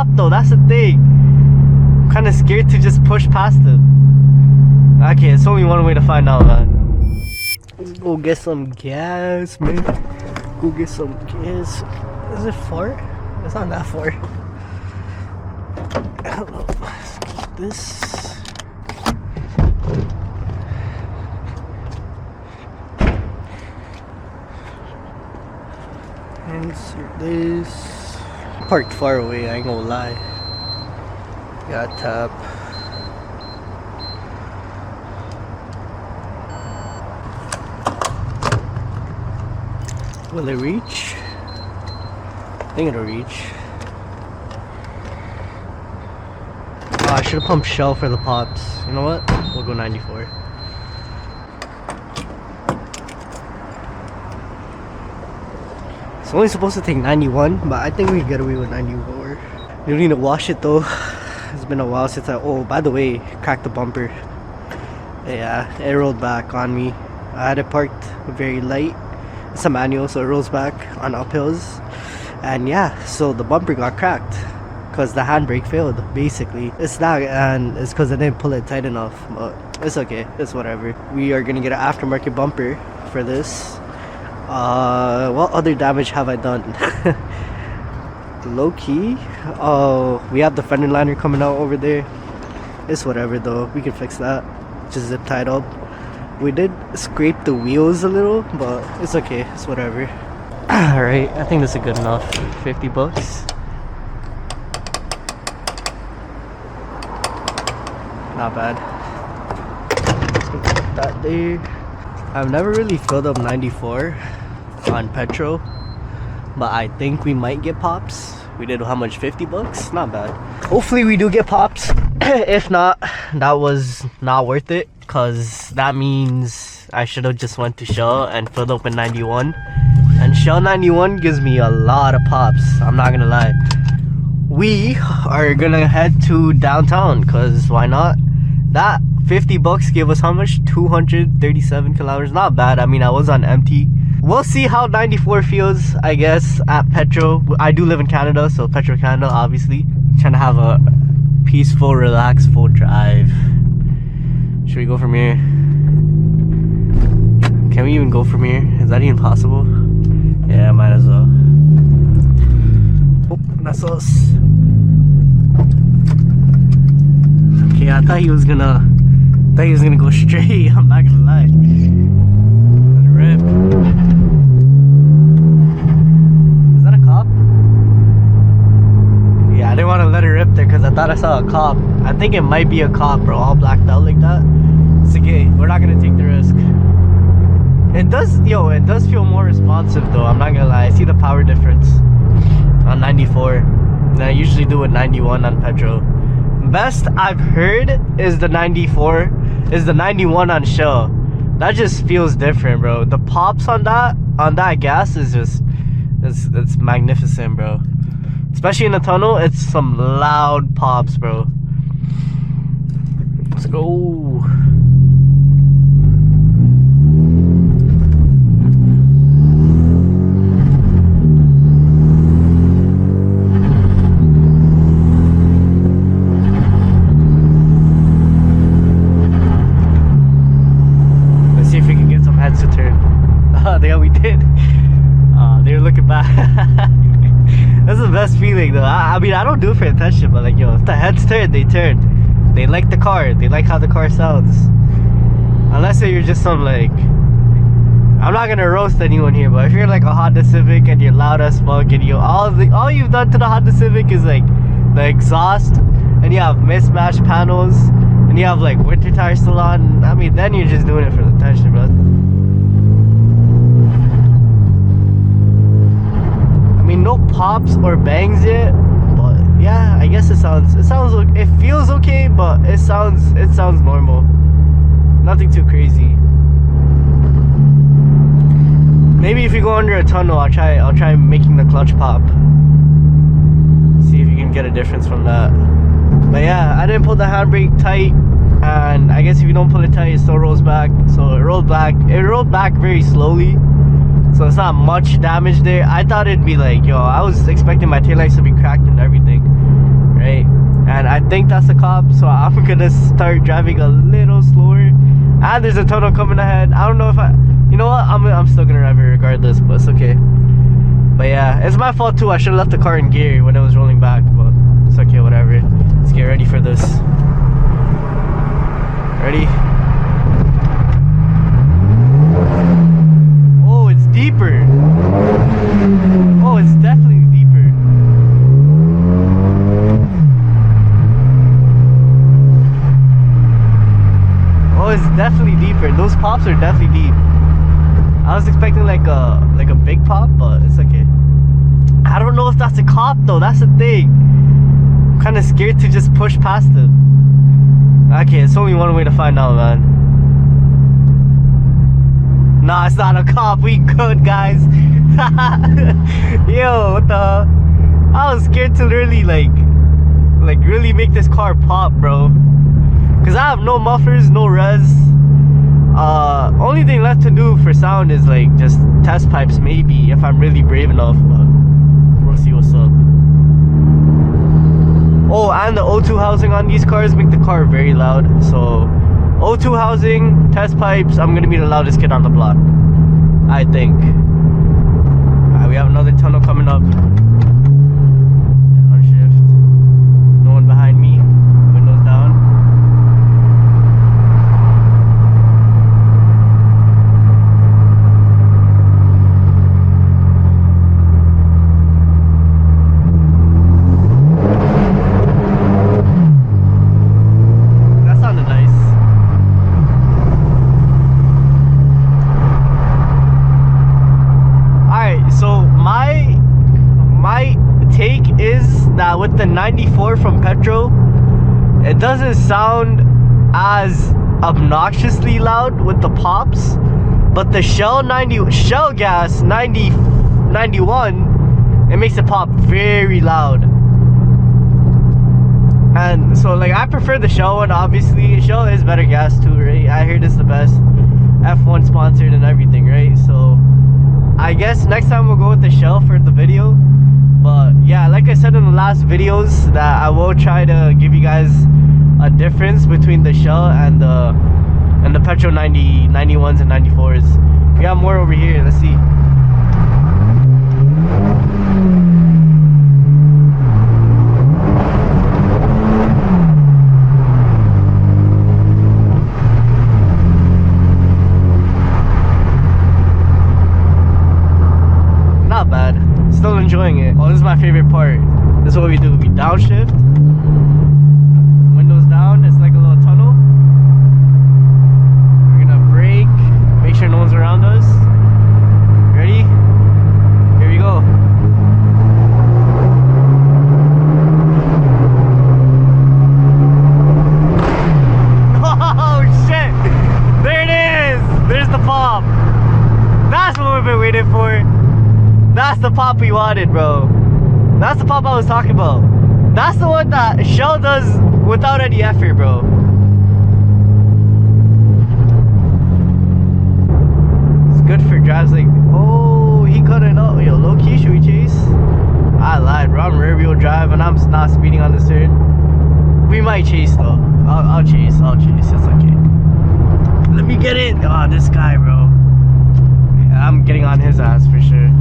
stop though, that's the thing. I'm kind of scared to just push past them. Okay, it's only one way to find out, man. Let's go get some gas, man. Go get some gas. Is it far? It's not that far. I don't know. Let's keep this. Insert this. Parked far away, I ain't gonna lie. Got tap. Will it reach? I think it'll reach. Oh, I should have pumped Shell for the pops. You know what? We'll go 94. It's only supposed to take 91, but I think we get away with 94. You need to wash it though. It's been a while since oh, by the way, cracked the bumper. Yeah, it rolled back on me. I had it parked very light. It's a manual, so it rolls back on uphills. And yeah, so the bumper got cracked because the handbrake failed, basically. It's that, and it's because I didn't pull it tight enough, but it's okay, it's whatever. We are gonna get an aftermarket bumper for this. What other damage have I done? Low key, we have the fender liner coming out over there. It's whatever though, we can fix that. Just zip tied up. We did scrape the wheels a little, but it's okay, it's whatever. Alright, I think this is good enough. 50 bucks. Not bad. Let's go put that there. I've never really filled up 94 on petrol, but I think we might get pops. We did how much? 50 bucks? Not bad. Hopefully we do get pops. If not, that was not worth it, because that means I should have just went to Shell and filled up in 91. And Shell 91 gives me a lot of pops, I'm not gonna lie. We are gonna head to downtown, because why not? That 50 bucks gave us how much? 237 kilometers. Not bad. I mean, I was on empty. We'll see how 94 feels, I guess, at Petro. I do live in Canada, so Petro Canada, obviously. Trying to have a peaceful, relaxful drive. Should we go from here? Can we even go from here? Is that even possible? Yeah, might as well. Oh, that's us. Okay, I thought he was gonna go straight. I'm not gonna lie. Let it rip. Is that a cop? Yeah, I didn't want to let it rip there because I thought I saw a cop. I think it might be a cop, bro, all blacked out like that. It's okay, we're not gonna take the risk. It does feel more responsive though, I'm not gonna lie. I see the power difference on 94 than I usually do with 91 on petrol. Best I've heard is the 94, is the 91 on Shell. That just feels different, bro. The pops on that gas is just, it's magnificent, bro. Especially in the tunnel, it's some loud pops, bro. Let's go. Yeah, we did. They were looking back. That's the best feeling though. I mean, I don't do it for attention, but like, yo, if the heads turn, they turn. They like the car, they like how the car sounds. Unless you're just some like, I'm not gonna roast anyone here, but if you're like a Honda Civic and you're loud as fuck and you all you've done to the Honda Civic is like the exhaust, and you have mismatched panels, and you have like winter tires still on, I mean, then you're just doing it for the attention, bro. I mean, no pops or bangs yet, but yeah, I guess it feels okay, but it sounds normal. Nothing too crazy. Maybe if you go under a tunnel, I'll try making the clutch pop. See if you can get a difference from that. But yeah, I didn't pull the handbrake tight, and I guess if you don't pull it tight, it still rolls back. So it rolled back very slowly. So it's not much damage there. I thought it'd be like, yo, I was expecting my taillights to be cracked and everything. think that's a cop, so I'm gonna start driving a little slower. And there's a tunnel coming ahead. I don't know if you know what, I'm still gonna drive it regardless, but it's okay. But yeah, it's my fault too. I should have left the car in gear when it was rolling back, but it's okay, whatever. Let's get ready for this. Ready? Oh, it's deeper. Oh, it's definitely deeper. Oh, it's definitely deeper. Those pops are definitely deep. I was expecting like a big pop, but it's okay. I don't know if that's a cop though. That's the thing. I'm kind of scared to just push past him. Okay, it's only one way to find out, man. Nah, it's not a cop. We good, guys. Yo, what the? I was scared to really like really make this car pop, bro. Cause I have no mufflers, no res. Only thing left to do for sound is like just test pipes, maybe if I'm really brave enough. But we'll see what's up. Oh, and the O2 housing on these cars make the car very loud. So O2 housing, test pipes, I'm gonna be the loudest kid on the block, I think. Alright, we have another tunnel coming up. Downshift. No one behind me. Windows down. With the 94 from Petro, it doesn't sound as obnoxiously loud with the pops, but the shell gas 91, it makes it pop very loud. And so like I prefer the Shell one. Obviously Shell is better gas too, right? I heard it's the best, F1 sponsored and everything, right? So I guess next time we'll go with the Shell for the video. But yeah, like I said in the last videos, that I will try to give you guys a difference between the Shell and the Petro 91s and 94s. We got more over here. Let's see. Not bad. Still enjoying it. Oh, this is my favorite part. This is what we do. We downshift. Windows down. It's like a little tunnel. We're gonna brake. Make sure no one's around us. Ready? Here we go. Oh shit! There it is! There's the pop. That's what we've been waiting for. That's the pop we wanted, bro. That's the pop I was talking about. That's the one that Shell does without any effort, bro. It's good for drives like, oh, he cut it up. Yo, low key, should we chase? I lied, bro. I'm rear wheel drive and I'm not speeding on this turn. We might chase though. I'll chase. It's okay. Let me get it. Oh, this guy, bro. Yeah, I'm getting on his ass for sure.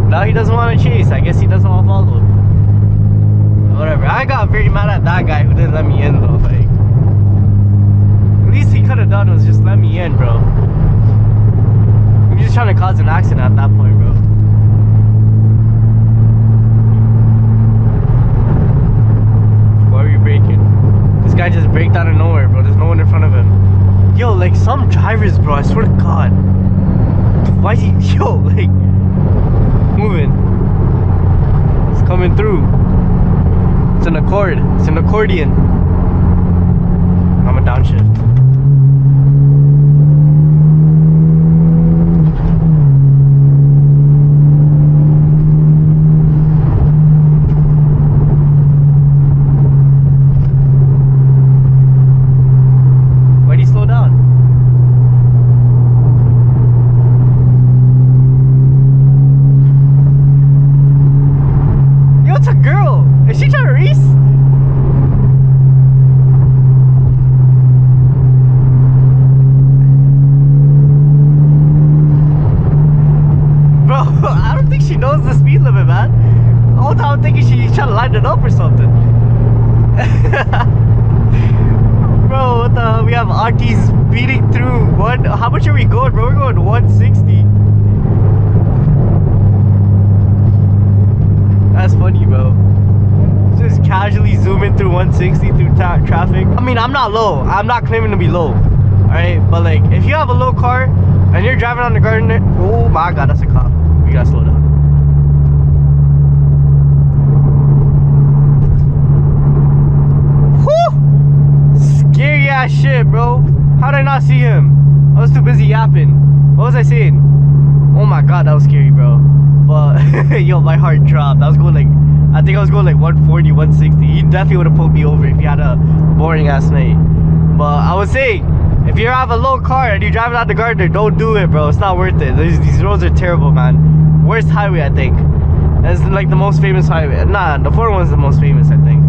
Now he doesn't want to chase. I guess he doesn't want to follow. Whatever. I got very mad at that guy who didn't let me in though. Like, at least he could have done was just let me in, bro. I'm just trying to cause an accident at that point, bro. Why are you braking? This guy just braked out of nowhere, bro. There's no one in front of him. Yo, like some drivers, bro, I swear to God. Why is he, yo, like, moving. It's coming through. It's an accord. It's an accordion. I'm a downshift. Why'd he slow down? Yo, it's a girl. Is she trying to race? I don't think she knows the speed limit, man. The whole time I'm thinking she's trying to line it up or something. Bro, what the hell? We have aunties speeding through one. How much are we going, bro? We're going 160. That's funny, bro. Just casually zooming through 160 through traffic. I mean, I'm not low. I'm not claiming to be low. Alright, but like, if you have a low car and you're driving on the Gardner, oh my god, that's a cop. We gotta slow down. Whew! Scary ass shit, bro. How did I not see him? I was too busy yapping. What was I saying? Oh my god, that was scary, bro. But yo, my heart dropped. I was going like, I think I was going like 140, 160. He definitely would have pulled me over if he had a boring ass night. But I was saying, if you have a low car and you're driving out the Gardner, don't do it, bro. It's not worth it. These roads are terrible, man. Worst highway, I think. It's like the most famous highway. Nah, the 401's the most famous, I think.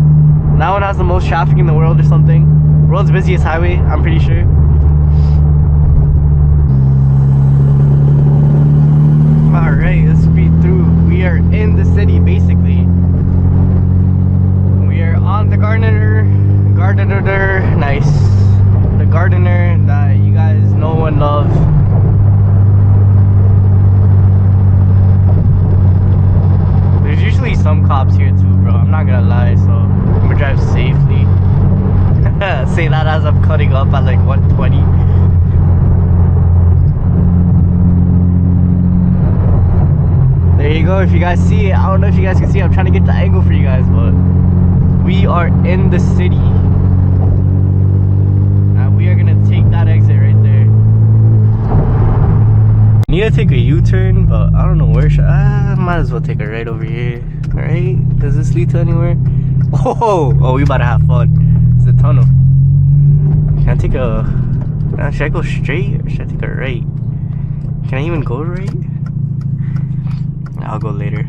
That one has the most traffic in the world or something. World's busiest highway, I'm pretty sure. Alright, let's speed through. We are in the city, basically. We are on the Gardner. Nice. The Gardner that you guys know and love. There's usually some cops here too, bro. I'm not gonna lie, so I'm gonna drive safely. Say that as I'm cutting up at like 120. There you go. If you guys see it, I don't know if you guys can see it. I'm trying to get the angle for you guys, but we are in the city. We are gonna take that exit right there. Need to take a U-turn, but I don't know where should I might as well take a right over here. Alright? Does this lead to anywhere? Oh, we about to have fun. It's a tunnel. Can I take a should I go straight or should I take a right? Can I even go right? I'll go later.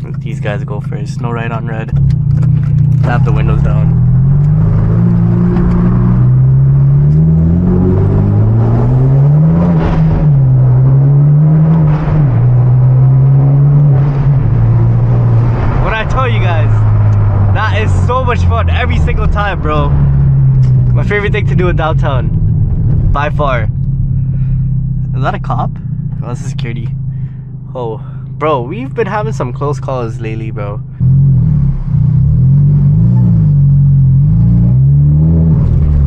Let these guys go first. No right on red. Tap the windows down. Tell you guys, that is so much fun every single time, bro. My favorite thing to do in downtown, by far. Is that a cop? Oh, this is security. Oh, bro, we've been having some close calls lately, bro.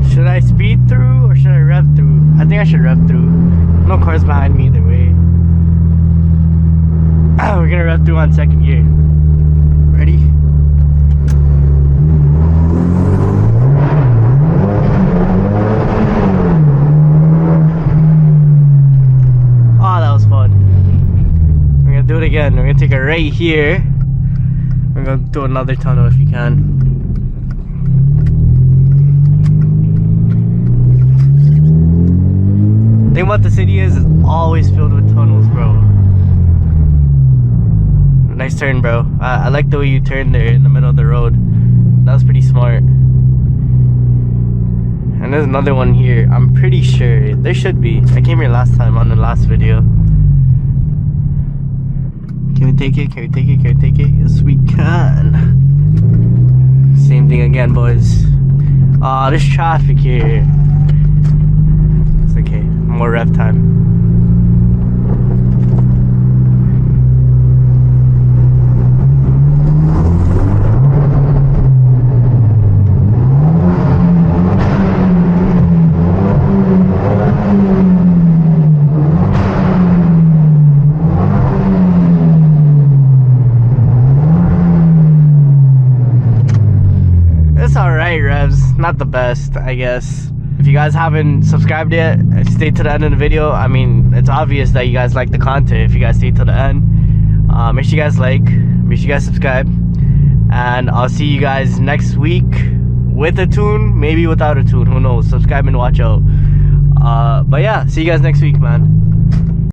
Should I speed through or should I rev through? I think I should rev through. No cars behind me either way. We're gonna rev through on second gear. Ready? Oh, that was fun. We're gonna do it again. We're gonna take a right here. We're gonna do another tunnel if you can. The thing about the city is it's always filled with tunnels, bro. Nice turn, bro. I like the way you turned there in the middle of the road. That was pretty smart. And there's another one here. I'm pretty sure there should be. I came here last time on the last video. Can we take it? Can we take it? Can we take it? Yes, we can. Same thing again, boys. Ah, there's traffic here. It's okay. More rev time. not the best, I guess. If you guys haven't subscribed yet, stay to the end of the video. I mean, it's obvious that you guys like the content if you guys stay to the end. Make sure you guys like, make sure you guys subscribe, and I'll see you guys next week with a tune, maybe without a tune, who knows. Subscribe and watch out. But yeah, see you guys next week, man.